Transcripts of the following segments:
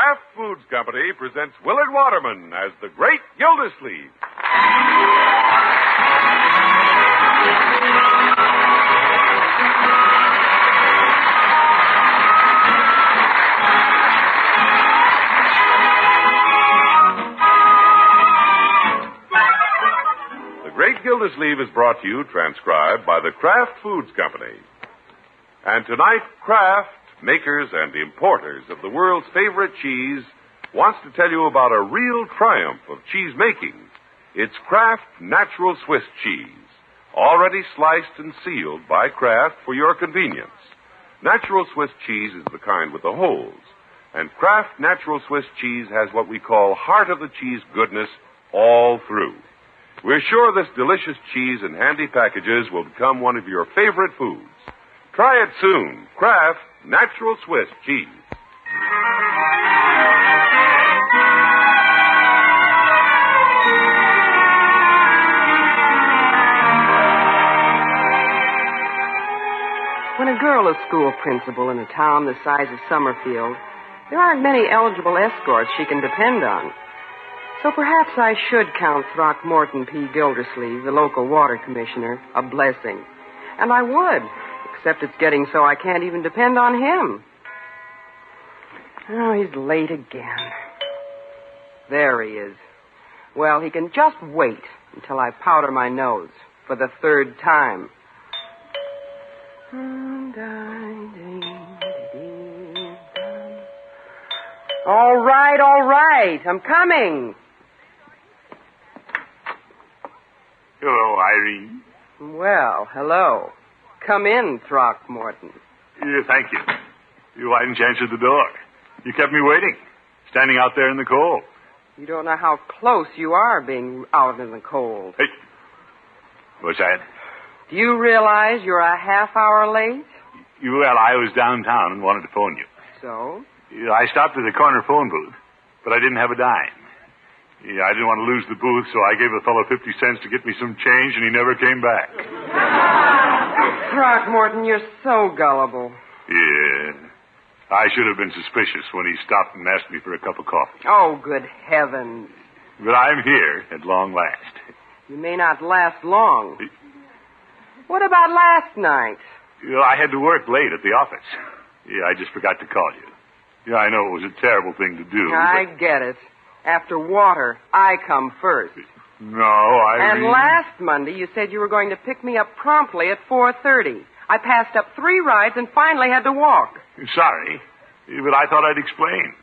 Kraft Foods Company presents Willard Waterman as the Great Gildersleeve. The Great Gildersleeve is brought to you, transcribed by the Kraft Foods Company. And tonight, Kraft, makers and importers of the world's favorite cheese, wants to tell you about a real triumph of cheese making. It's Kraft Natural Swiss cheese, already sliced and sealed by Kraft for your convenience. Natural Swiss cheese is the kind with the holes, and Kraft Natural Swiss cheese has what we call heart of the cheese goodness all through. We're sure this delicious cheese in handy packages will become one of your favorite foods. Try it soon. Kraft Natural Swiss cheese. When a girl is school principal in a town the size of Summerfield, there aren't many eligible escorts she can depend on. So perhaps I should count Throckmorton P. Gildersleeve, the local water commissioner, a blessing. And I would, except it's getting so I can't even depend on him. Oh, he's late again. There he is. Well, he can just wait until I powder my nose for the third time. All right. I'm coming. Hello, Irene. Well, hello. Come in, Throckmorton. Yeah, thank you. Why didn't you answer the door? You kept me waiting, standing out there in the cold. You don't know how close you are being out in the cold. Hey, what's that? Do you realize you're a half hour late? Well, I was downtown and wanted to phone you. So? I stopped at the corner phone booth, but I didn't have a dime. I didn't want to lose the booth, so I gave the fellow 50 cents to get me some change, and he never came back. Throckmorton, you're so gullible. Yeah. I should have been suspicious when he stopped and asked me for a cup of coffee. Oh, good heavens. But I'm here at long last. You may not last long. What about last night? I had to work late at the office. I just forgot to call you. I know it was a terrible thing to do. I get it. After water, I come first. No, I... And last Monday, you said you were going to pick me up promptly at 4:30. I passed up 3 rides and finally had to walk. Sorry, but I thought I'd explain.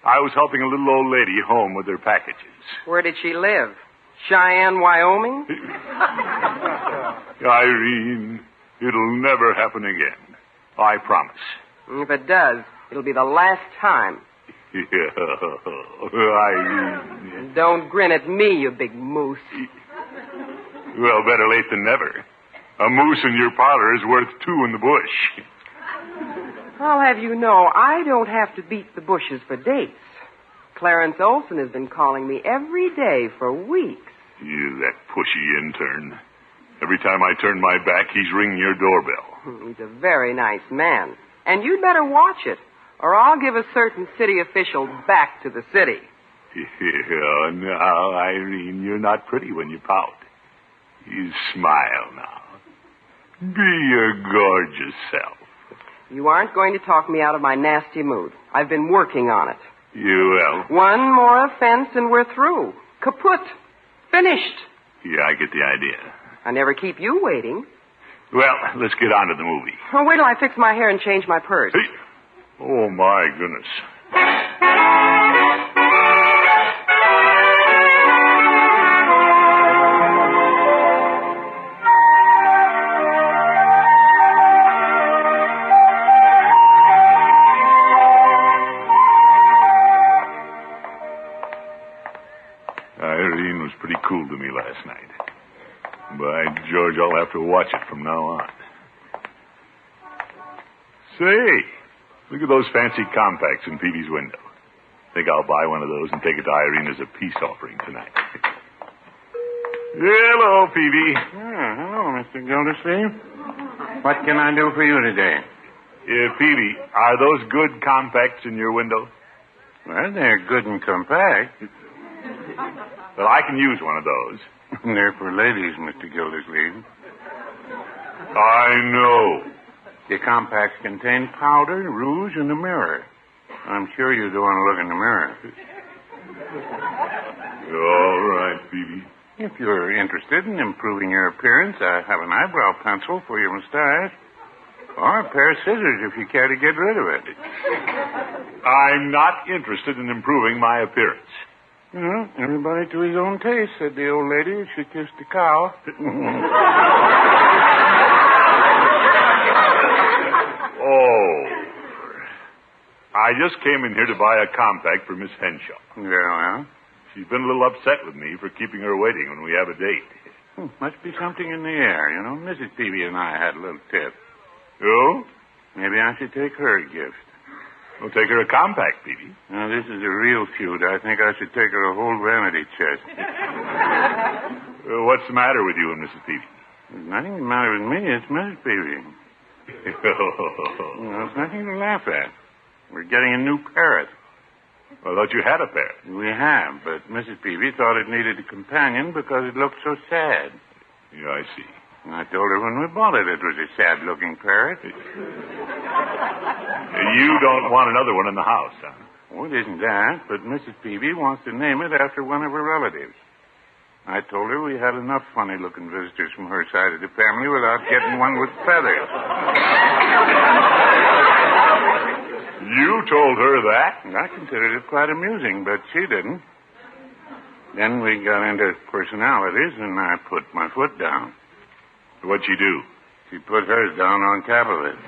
I was helping a little old lady home with her packages. Where did she live? Cheyenne, Wyoming? Irene, it'll never happen again. I promise. If it does, it'll be the last time. Irene. Don't grin at me, you big moose. Well, better late than never. A moose in your parlor is worth 2 in the bush. I'll have you know, I don't have to beat the bushes for dates. Clarence Olson has been calling me every day for weeks. You, that pushy intern. Every time I turn my back, he's ringing your doorbell. He's a very nice man. And you'd better watch it, or I'll give a certain city official back to the city. Yeah, now, Irene, you're not pretty when you pout. You smile now. Be your gorgeous self. You aren't going to talk me out of my nasty mood. I've been working on it. You will. One more offense and we're through. Kaput. Finished. Yeah, I get the idea. I never keep you waiting. Well, let's get on to the movie. Oh, wait till I fix my hair and change my purse. Hey. Oh, my goodness. Irene was pretty cool to me last night. By George, I'll have to watch it from now on. Say, look at those fancy compacts in Peavy's window. Think I'll buy one of those and take it to Irene as a peace offering tonight. Hello, Peavy. Hello, Mr. Gildersleeve. What can I do for you today? Peavy, are those good compacts in your window? Well, they're good and compact. Well, I can use one of those. They're for ladies, Mr. Gildersleeve. I know. The compacts contain powder, rouge, and a mirror. I'm sure you don't want to look in the mirror. All right, Phoebe. If you're interested in improving your appearance, I have an eyebrow pencil for your mustache. Or a pair of scissors if you care to get rid of it. I'm not interested in improving my appearance. Well, everybody to his own taste, said the old lady as she kissed the cow. Oh. I just came in here to buy a compact for Miss Henshaw. Yeah, well? She's been a little upset with me for keeping her waiting when we have a date. Must be something in the air, you know. Mrs. Peavy and I had a little tip. Oh? Maybe I should take her a gift. Well, take her a compact, Peavy. Now, this is a real feud. I think I should take her a whole vanity chest. What's the matter with you and Mrs. Peavy? There's nothing the matter with me. It's Mrs. Peavy. There's nothing to laugh at. We're getting a new parrot. I thought you had a parrot. We have, but Mrs. Peavy thought it needed a companion because it looked so sad. Yeah, I see. I told her when we bought it was a sad-looking parrot. You don't want another one in the house, huh? Oh, it isn't that, but Mrs. Peavy wants to name it after one of her relatives. I told her we had enough funny-looking visitors from her side of the family without getting one with feathers. You told her that? I considered it quite amusing, but she didn't. Then we got into personalities, and I put my foot down. What'd she do? She put hers down on top of it.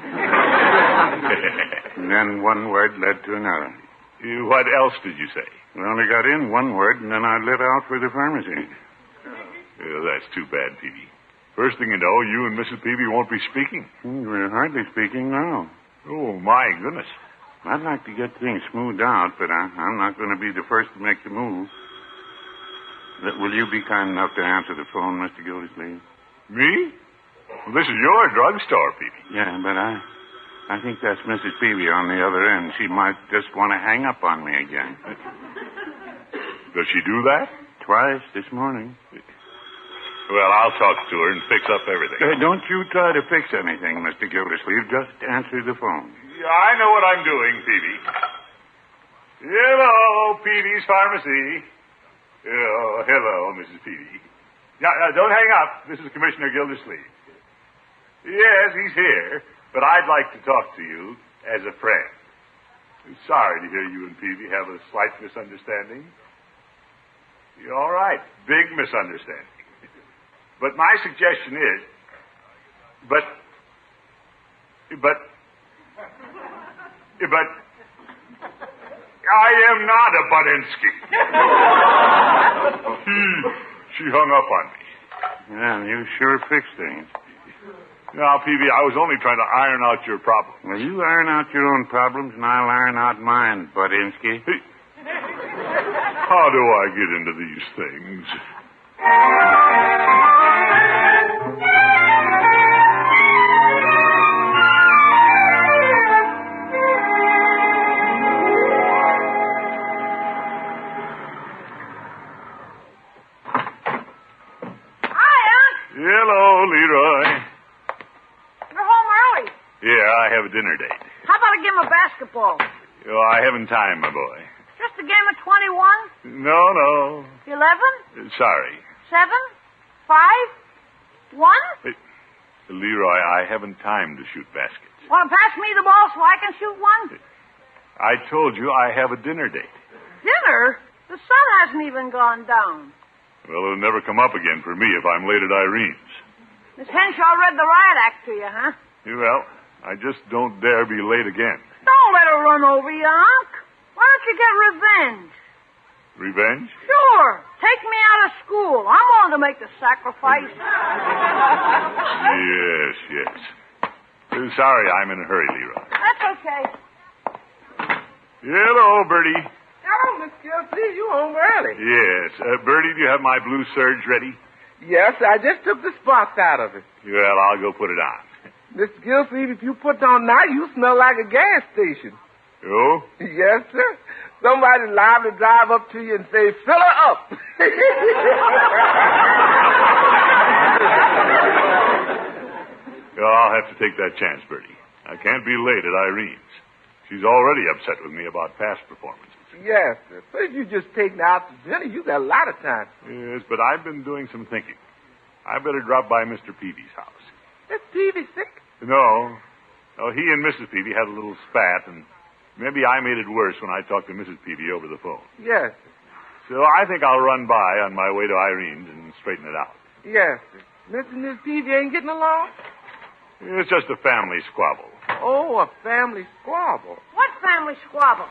And then one word led to another. What else did you say? We only got in one word, and then I lit out for the pharmacy. That's too bad, Peavy. First thing you know, you and Mrs. Peavy won't be speaking. We're hardly speaking now. Oh, my goodness. I'd like to get things smoothed out, but I'm not going to be the first to make the move. Will you be kind enough to answer the phone, Mr. Gildersleeve? Me? Well, this is your drugstore, Peavy. Yeah, but I think that's Mrs. Peavy on the other end. She might just want to hang up on me again. Does she do that? Twice this morning. Well, I'll talk to her and fix up everything. Don't you try to fix anything, Mr. Gildersleeve. Just answer the phone. Yeah, I know what I'm doing, Peavy. Hello, Peavy's Pharmacy. Oh, hello, Mrs. Peavy. Don't hang up. This is Commissioner Gildersleeve. Yes, he's here, but I'd like to talk to you as a friend. I'm sorry to hear you and Peavy have a slight misunderstanding. You're all right. Big misunderstanding. But my suggestion is, I am not a Budinsky. She hung up on me. Yeah, you sure fix things. Now, Peavy, I was only trying to iron out your problem. Well, you iron out your own problems, and I'll iron out mine, Budinsky. How do I get into these things? Hello, Leroy. You're home early. Yeah, I have a dinner date. How about a game of basketball? Oh, I haven't time, my boy. Just a game of 21? No. 11? Sorry. 7? 5? 1? Leroy, I haven't time to shoot baskets. Want to pass me the ball so I can shoot one? I told you I have a dinner date. Dinner? The sun hasn't even gone down. Well, it'll never come up again for me if I'm late at Irene's. Miss Henshaw read the riot act to you, huh? Well, I just don't dare be late again. Don't let her run over you, Unc. Why don't you get revenge? Revenge? Sure. Take me out of school. I'm willing to make the sacrifice. Yes. Sorry, I'm in a hurry, Leroy. That's okay. Hello, Birdie. Oh, Miss Gildersleeve, you home early. Yes. Birdie, do you have my blue serge ready? Yes, I just took the spots out of it. Well, I'll go put it on. Miss Gildersleeve, if you put it on now, you smell like a gas station. Oh? Yes, sir. somebody liable to drive up to you and say, fill her up. I'll have to take that chance, Birdie. I can't be late at Irene's. She's already upset with me about past performances. Yes, sir. But if you just take me out to dinner, you got a lot of time. Yes, but I've been doing some thinking. I better drop by Mr. Peavy's house. Is Peavy sick? No. Oh, he and Mrs. Peavy had a little spat, and maybe I made it worse when I talked to Mrs. Peavy over the phone. Yes, sir. So I think I'll run by on my way to Irene's and straighten it out. Yes, sir. Mr. and Miss Peavy ain't getting along? It's just a family squabble. Oh, a family squabble. What family squabble?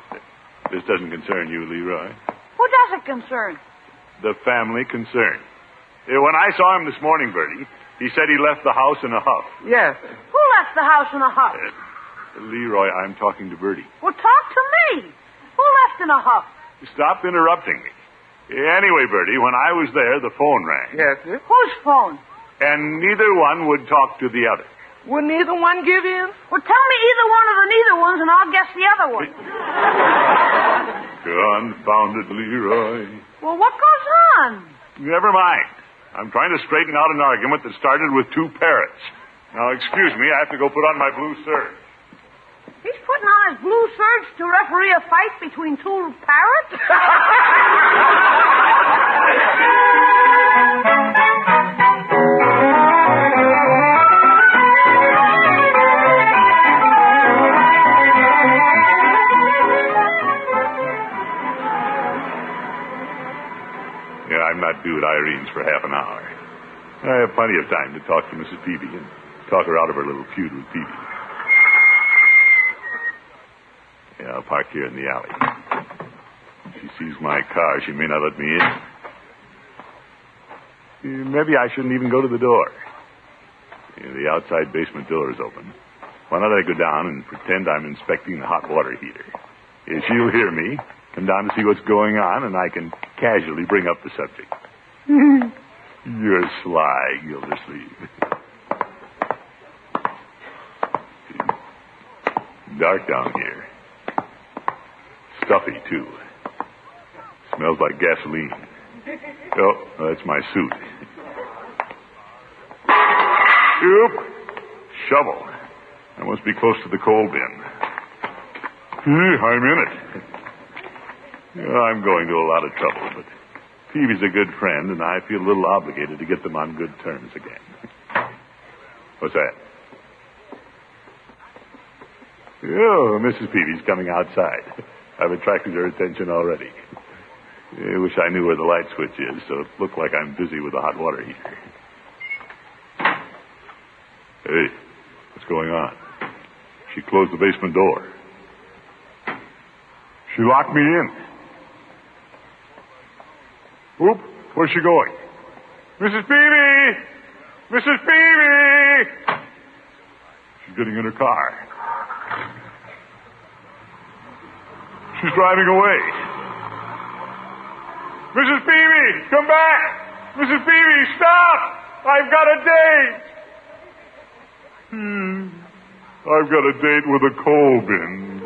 This doesn't concern you, Leroy. Who does it concern? The family concern. When I saw him this morning, Birdie, he said he left the house in a huff. Yes, sir. Who left the house in a huff? Leroy, I'm talking to Birdie. Well, talk to me. Who left in a huff? Stop interrupting me. Anyway, Birdie, when I was there, the phone rang. Yes, sir. Whose phone? And neither one would talk to the other. Will neither one give in? Well, tell me either one of the neither ones, and I'll guess the other one. Confounded Leroy. Well, what goes on? Never mind. I'm trying to straighten out an argument that started with two parrots. Now, excuse me, I have to go put on my blue serge. He's putting on his blue serge to referee a fight between two parrots? I'm not due at Irene's for half an hour. I have plenty of time to talk to Mrs. Peavy and talk her out of her little feud with Peavy. Yeah, I'll park here in the alley. If she sees my car, she may not let me in. Maybe I shouldn't even go to the door. The outside basement door is open. Why don't I go down and pretend I'm inspecting the hot water heater? She'll hear me, come down to see what's going on, and I can casually bring up the subject. You're sly, Gildersleeve. Dark down here. Stuffy, too. Smells like gasoline. Oh, that's my suit. Oop! Shovel. I must be close to the coal bin. I'm in it. I'm going to a lot of trouble, but Peavy's a good friend, and I feel a little obligated to get them on good terms again. What's that? Oh, Mrs. Peavy's coming outside. I've attracted her attention already. I wish I knew where the light switch is, so it looked like I'm busy with the hot water heater. Hey, what's going on? She closed the basement door. She locked me in. Oop, where's she going? Mrs. Peavy! Mrs. Peavy! She's getting in her car. She's driving away. Mrs. Peavy, come back! Mrs. Peavy, stop! I've got a date! I've got a date with a coal bin.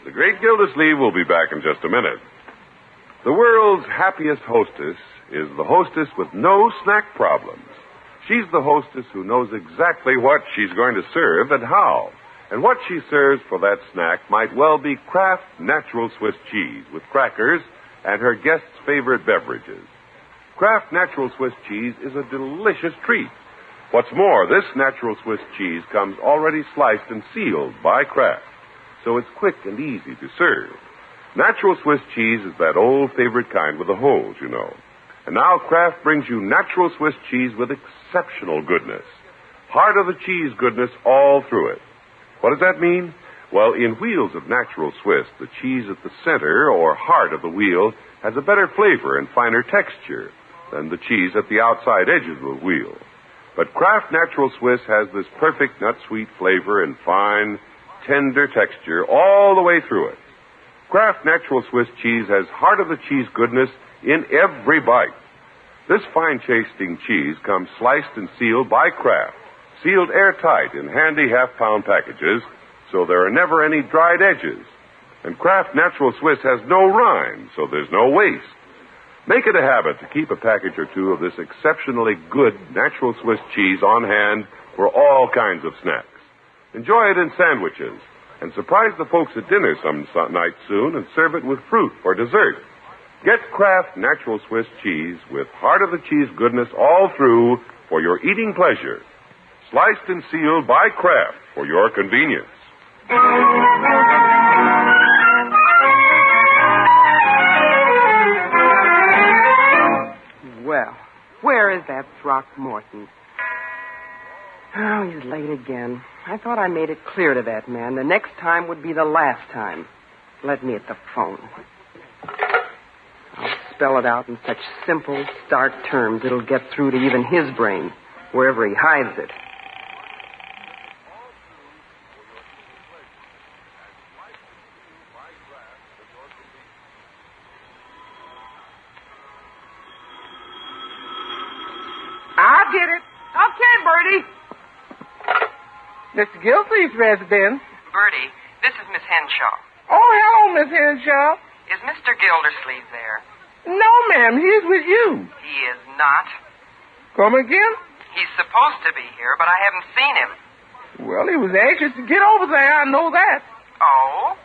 The Great Gildersleeve will be back in just a minute. The world's happiest hostess is the hostess with no snack problems. She's the hostess who knows exactly what she's going to serve and how. And what she serves for that snack might well be Kraft Natural Swiss cheese with crackers and her guests' favorite beverages. Kraft Natural Swiss cheese is a delicious treat. What's more, this natural Swiss cheese comes already sliced and sealed by Kraft, so it's quick and easy to serve. Natural Swiss cheese is that old favorite kind with the holes, you know. And now Kraft brings you natural Swiss cheese with exceptional goodness. Heart of the cheese goodness all through it. What does that mean? Well, in wheels of natural Swiss, the cheese at the center or heart of the wheel has a better flavor and finer texture than the cheese at the outside edges of the wheel. But Kraft Natural Swiss has this perfect nut-sweet flavor and fine, tender texture all the way through it. Kraft Natural Swiss cheese has heart of the cheese goodness in every bite. This fine-tasting cheese comes sliced and sealed by Kraft, sealed airtight in handy half-pound packages, so there are never any dried edges. And Kraft Natural Swiss has no rind, so there's no waste. Make it a habit to keep a package or two of this exceptionally good natural Swiss cheese on hand for all kinds of snacks. Enjoy it in sandwiches, and surprise the folks at dinner some night soon and serve it with fruit for dessert. Get Kraft Natural Swiss cheese with heart of the cheese goodness all through for your eating pleasure. Sliced and sealed by Kraft for your convenience. Well, where is that Throckmorton? Oh, he's late again. I thought I made it clear to that man. The next time would be the last time. Let me at the phone. I'll spell it out in such simple, stark terms it'll get through to even his brain, wherever he hides it. I'll get it. Okay, Birdie. Mr. Gildersleeve's residence. Birdie, this is Miss Henshaw. Oh, hello, Miss Henshaw. Is Mr. Gildersleeve there? No, ma'am. He's with you. He is not. Come again? He's supposed to be here, but I haven't seen him. Well, he was anxious to get over there. I know that. Oh?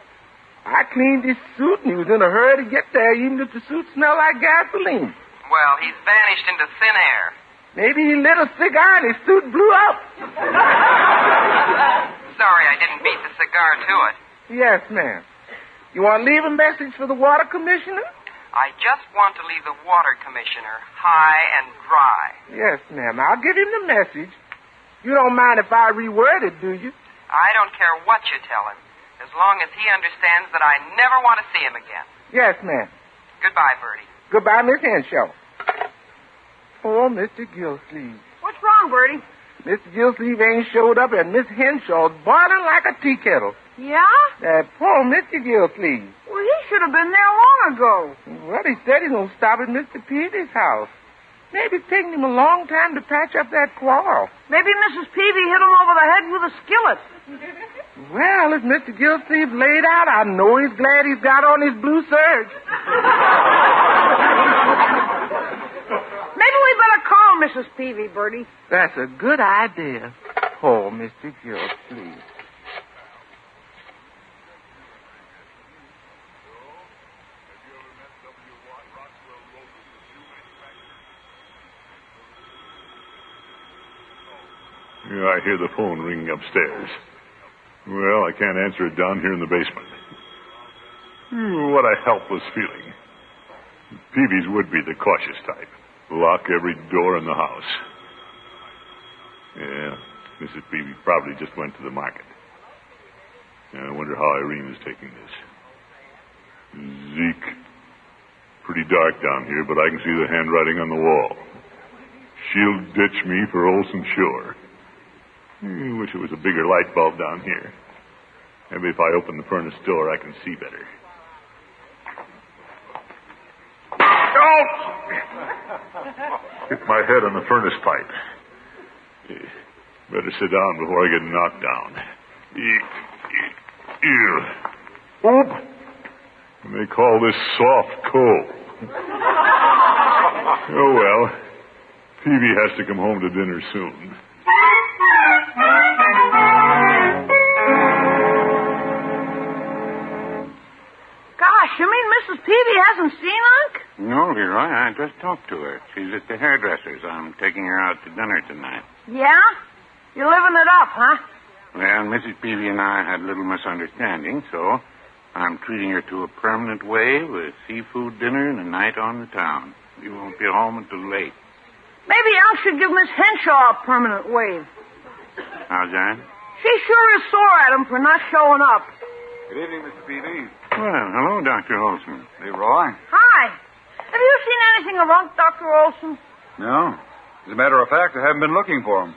I cleaned his suit, and he was in a hurry to get there, even if the suit smelled like gasoline. Well, he's vanished into thin air. Maybe he lit a cigar and his suit blew up. Sorry I didn't beat the cigar to it. Yes, ma'am. You want to leave a message for the water commissioner? I just want to leave the water commissioner high and dry. Yes, ma'am. I'll give him the message. You don't mind if I reword it, do you? I don't care what you tell him, as long as he understands that I never want to see him again. Yes, ma'am. Goodbye, Birdie. Goodbye, Miss Henshaw. Oh, Mr. Gildersleeve. What's wrong, Birdie? Mr. Gildersleeve ain't showed up, and Miss Henshaw's boiling like a tea kettle. Yeah? That poor Mr. Gildersleeve. Well, he should have been there long ago. Well, he said he's going to stop at Mr. Peavy's house. Maybe it's taking him a long time to patch up that quarrel. Maybe Mrs. Peavy hit him over the head with a skillet. Well, if Mr. Gildersleeve laid out, I know he's glad he's got on his blue serge. Maybe we better call Mrs. Peavy, Birdie. That's a good idea. Poor Mr. Gildersleeve. Yeah, I hear the phone ringing upstairs. Well, I can't answer it down here in the basement. What a helpless feeling. Peavy's would be the cautious type. Lock every door in the house. Yeah, Mrs. Peavy probably just went to the market. Yeah, I wonder how Irene is taking this. Zeke. Pretty dark down here, but I can see the handwriting on the wall. She'll ditch me for Olson Shore. I wish it was a bigger light bulb down here. Maybe if I open the furnace door, I can see better. Oh! Hit my head on the furnace pipe. Better sit down before I get knocked down. Ew. Oop! They call this soft coal. Oh, well. Peavy has to come home to dinner soon. Gosh, you mean Mrs. Peavy hasn't seen Unc? No, Leroy, I just talked to her. She's at the hairdresser's. I'm taking her out to dinner tonight. Yeah? You're living it up, huh? Well, Mrs. Peavy and I had a little misunderstanding, so I'm treating her to a permanent wave, a seafood dinner, and a night on the town. You won't be home until late. Maybe Unc should give Miss Henshaw a permanent wave. How's that? She sure is sore at him for not showing up. Good evening, Mr. Peavy. Well, hello, Dr. Olson. Leroy? Hi. Have you seen anything of Unc, Dr. Olson? No. As a matter of fact, I haven't been looking for him.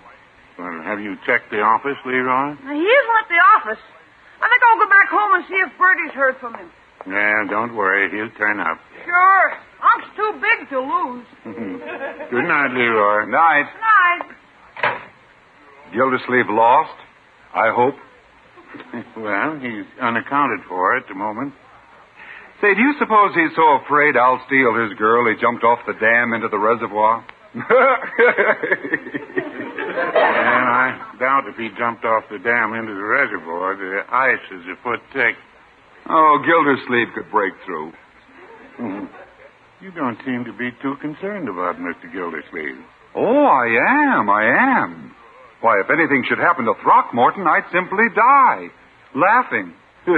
Well, have you checked the office, Leroy? He isn't at the office. I think I'll go back home and see if Birdie's heard from him. Well, don't worry. He'll turn up. Sure. Unc's too big to lose. Good night, Leroy. Night. Night. Gildersleeve lost, I hope. Well, he's unaccounted for at the moment. Say, do you suppose he's so afraid I'll steal his girl he jumped off the dam into the reservoir? Well, I doubt if he jumped off the dam into the reservoir. The ice is a foot thick. Oh, Gildersleeve could break through. You don't seem to be too concerned about Mr. Gildersleeve. Oh, I am. Why, if anything should happen to Throckmorton, I'd simply die. Laughing. He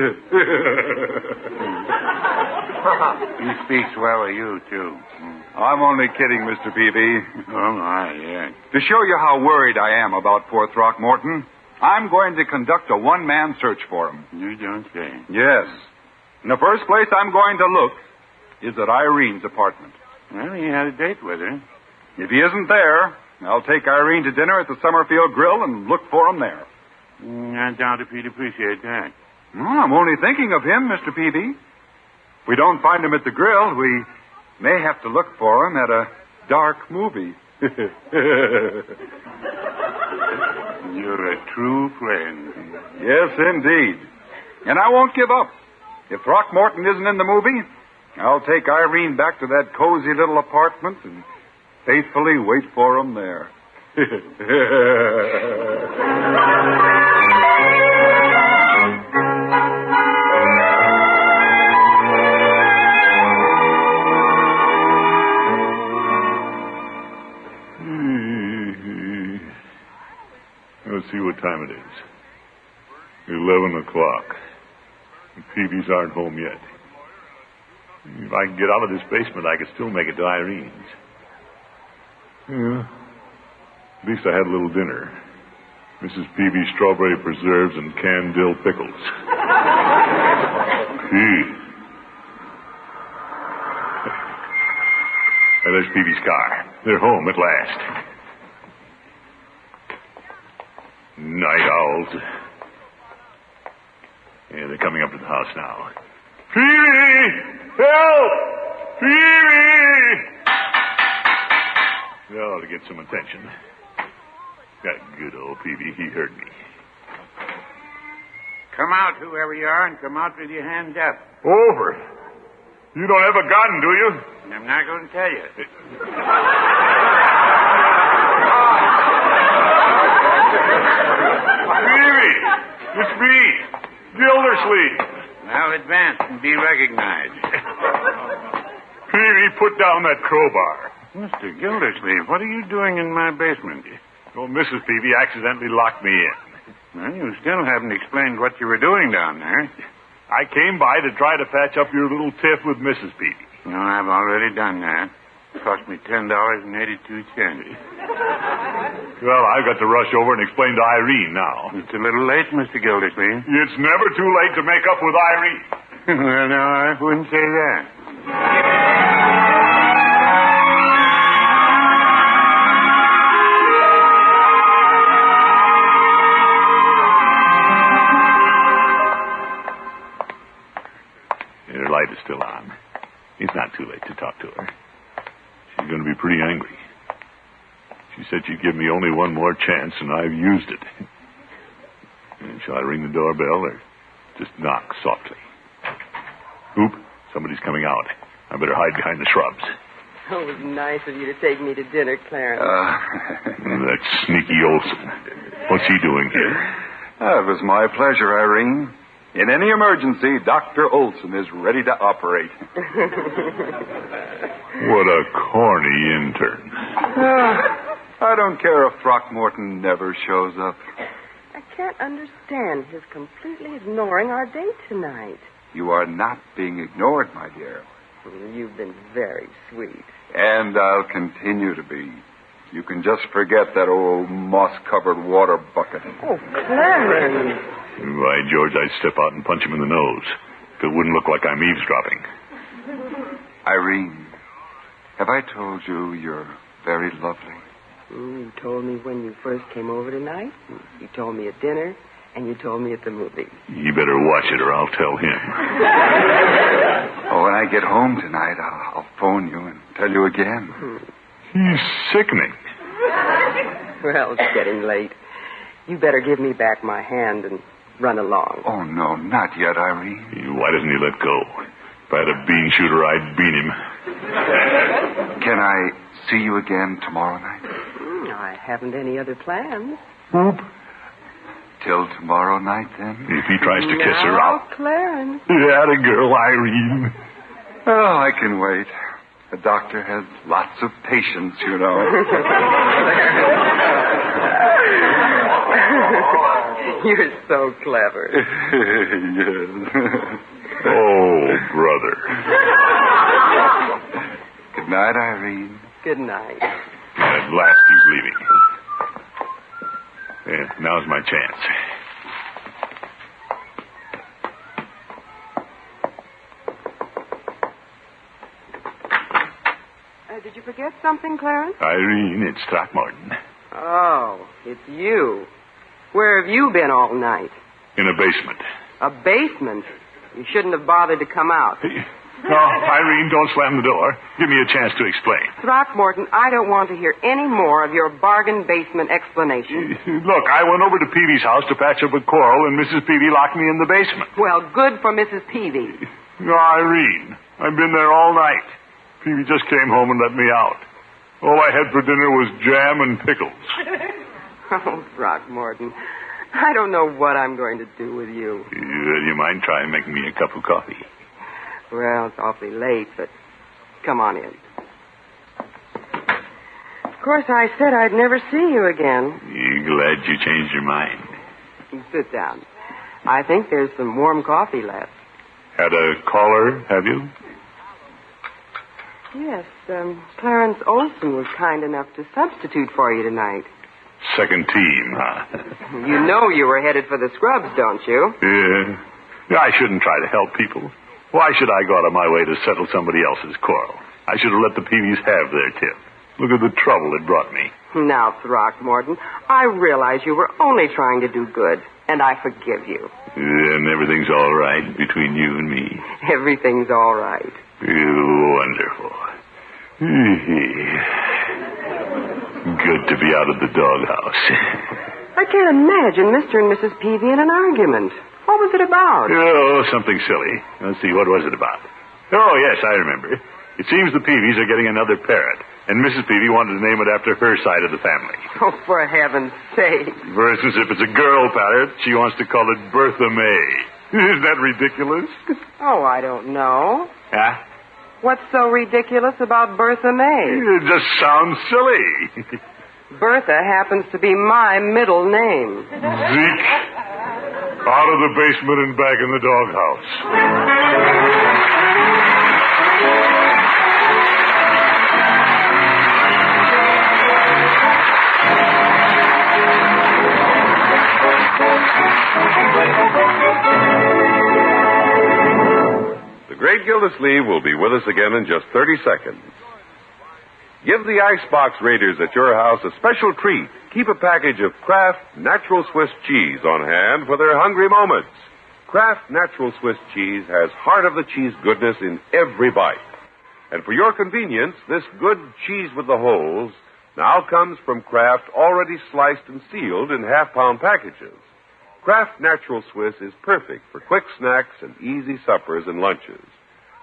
speaks well of you, too. I'm only kidding, Mr. Peavy. Oh, my, yeah. To show you how worried I am about poor Throckmorton, I'm going to conduct a one-man search for him. You don't say. Yes. In the first place I'm going to look is at Irene's apartment. Well, he had a date with her. If he isn't there, I'll take Irene to dinner at the Summerfield Grill and look for him there. I doubt if he'd appreciate that. Well, I'm only thinking of him, Mr. Peavy. If we don't find him at the grill, we may have to look for him at a dark movie. You're a true friend. Yes, indeed. And I won't give up. If Throckmorton isn't in the movie, I'll take Irene back to that cozy little apartment and faithfully wait for him there. Let's see what time it is. 11 o'clock. The Peavies aren't home yet. If I can get out of this basement, I could still make it to Irene's. Yeah. At least I had a little dinner. Mrs. Peavy's strawberry preserves and canned dill pickles. And there's Peavy's car. They're home at last. Night owls. Yeah, they're coming up to the house now. Peavy! Help! Peavy! Oh, to get some attention. That good old Peavy, he heard me. Come out, whoever you are, and come out with your hands up. Over. You don't have a gun, do you? I'm not going to tell you. Peavy! It's me, Gildersleeve. Now advance and be recognized. Peavy, put down that crowbar. Mr. Gildersleeve, what are you doing in my basement? Oh, Mrs. Peavy accidentally locked me in. Well, you still haven't explained what you were doing down there. I came by to try to patch up your little tiff with Mrs. Peavy. No, I've already done that. It cost me $10.82. Well, I've got to rush over and explain to Irene now. It's a little late, Mr. Gildersleeve. It's never too late to make up with Irene. Well, no, I wouldn't say that. Her light is still on. It's not too late to talk to her. She's going to be pretty angry. She said she'd give me only one more chance, and I've used it. And shall I ring the doorbell or just knock softly? Oop, somebody's coming out. I better hide behind the shrubs. Oh, it was nice of you to take me to dinner, Clarence. That sneaky Olson. What's he doing here? It was my pleasure, Irene. In any emergency, Dr. Olson is ready to operate. What a corny intern. I don't care if Throckmorton never shows up. I can't understand his completely ignoring our date tonight. You are not being ignored, my dear. You've been very sweet. And I'll continue to be. You can just forget that old moss-covered water bucket. Oh, Clarence. By George, I'd step out and punch him in the nose. If it wouldn't look like I'm eavesdropping. Irene, have I told you you're very lovely? You told me when you first came over tonight. You told me at dinner. And you told me at the movie. You better watch it or I'll tell him. Oh, when I get home tonight, I'll phone you and tell you again. He's sickening. Well, it's getting late. You better give me back my hand and run along. Oh, no, not yet, Irene. Why doesn't he let go? If I had a bean shooter, I'd beat him. Can I see you again tomorrow night? I haven't any other plans. Whoop. Till tomorrow night, then? If he tries to kiss her, I'll... Clarence. Yeah, the girl, Irene. Oh, I can wait. The doctor has lots of patience, you know. You're so clever. Yes. Oh, brother. Good night, Irene. Good night. At last he's leaving. Yeah, now's my chance. Did you forget something, Clarence? Irene, it's Throckmorton. Oh, it's you. Where have you been all night? In a basement. A basement? You shouldn't have bothered to come out. No, Irene, don't slam the door. Give me a chance to explain. Throckmorton, I don't want to hear any more of your bargain basement explanation. Look, I went over to Peavy's house to patch up a quarrel, and Mrs. Peavy locked me in the basement. Well, good for Mrs. Peavy. No, Irene, I've been there all night. Peavy just came home and let me out. All I had for dinner was jam and pickles. Oh, Throckmorton, I don't know what I'm going to do with you. You mind trying making me a cup of coffee? Well, it's awfully late, but come on in. Of course, I said I'd never see you again. You glad you changed your mind? Sit down. I think there's some warm coffee left. Had a caller, have you? Yes, Clarence Olson was kind enough to substitute for you tonight. Second team, huh? You know you were headed for the scrubs, don't you? Yeah. I shouldn't try to help people. Why should I go out of my way to settle somebody else's quarrel? I should have let the Peavies have their tip. Look at the trouble it brought me. Now, Throckmorton, I realize you were only trying to do good, and I forgive you. And everything's all right between you and me? Everything's all right. Wonderful. Good to be out of the doghouse. I can't imagine Mr. and Mrs. Peavy in an argument. What was it about? Oh, something silly. Let's see, what was it about? Oh, yes, I remember. It seems the Peavies are getting another parrot, and Mrs. Peavy wanted to name it after her side of the family. Oh, for heaven's sake. For instance, if it's a girl parrot, she wants to call it Bertha May. Isn't that ridiculous? Oh, I don't know. Huh? What's so ridiculous about Bertha May? It just sounds silly. Bertha happens to be my middle name. Zeke. Out of the basement and back in the doghouse. The Great Gildersleeve will be with us again in just 30 seconds. Give the Icebox Raiders at your house a special treat. Keep a package of Kraft Natural Swiss cheese on hand for their hungry moments. Kraft Natural Swiss cheese has heart of the cheese goodness in every bite. And for your convenience, this good cheese with the holes now comes from Kraft already sliced and sealed in half-pound packages. Kraft Natural Swiss is perfect for quick snacks and easy suppers and lunches.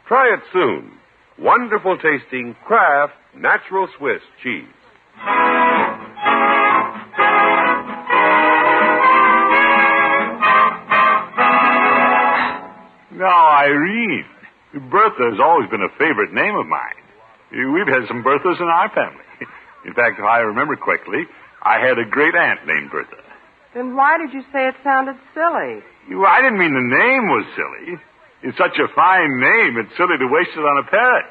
Try it soon. Wonderful tasting Kraft Natural Swiss cheese. Now, Irene, Bertha's always been a favorite name of mine. We've had some Berthas in our family. In fact, if I remember correctly, I had a great aunt named Bertha. Then why did you say it sounded silly? Well, I didn't mean the name was silly. It's such a fine name, it's silly to waste it on a parrot.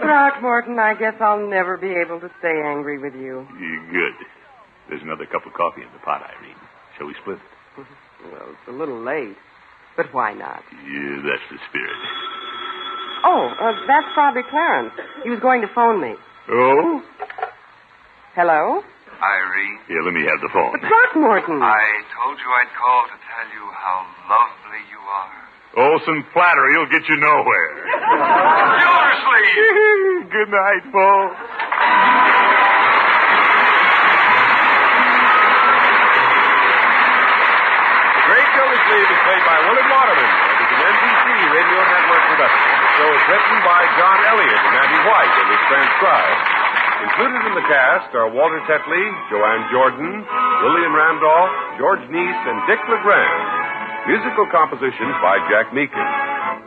Throckmorton, I guess I'll never be able to stay angry with you. Good. There's another cup of coffee in the pot, Irene. Shall we split it? Well, it's a little late, but why not? Yeah, that's the spirit. Oh, that's probably Clarence. He was going to phone me. Oh? Hello? Irene. Here, let me have the phone. But Throckmorton. I told you I'd call to tell you how lovely you are. Oh, some flattery will get you nowhere. Gildersleeve! Good night, folks. Great Gildersleeve is played by Willard Waterman and is an NBC Radio Network production. The show is written by John Elliott and Andy White and is transcribed. Included in the cast are Walter Tetley, Joanne Jordan, Lillian Randolph, George Neese, and Dick LeGrand. Musical compositions by Jack Meakin.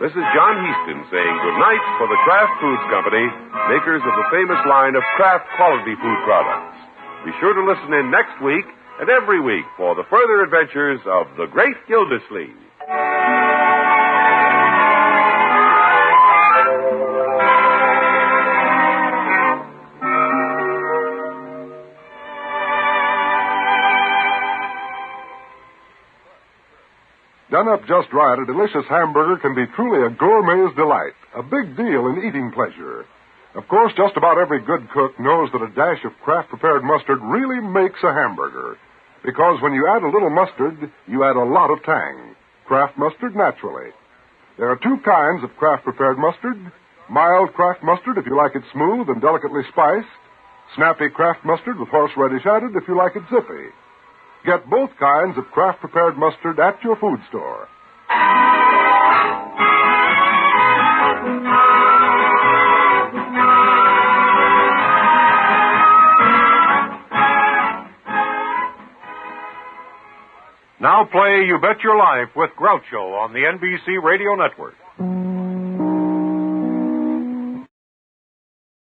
This is John Heaston saying goodnight for the Kraft Foods Company, makers of the famous line of Kraft quality food products. Be sure to listen in next week and every week for the further adventures of the Great Gildersleeve. Done up just right, a delicious hamburger can be truly a gourmet's delight, a big deal in eating pleasure. Of course, just about every good cook knows that a dash of Kraft-prepared mustard really makes a hamburger. Because when you add a little mustard, you add a lot of tang. Kraft mustard, naturally. There are two kinds of Kraft-prepared mustard. Mild Kraft mustard, if you like it smooth and delicately spiced. Snappy Kraft mustard with horseradish added, if you like it zippy. Get both kinds of Kraft-prepared mustard at your food store. Now play You Bet Your Life with Groucho on the NBC Radio Network.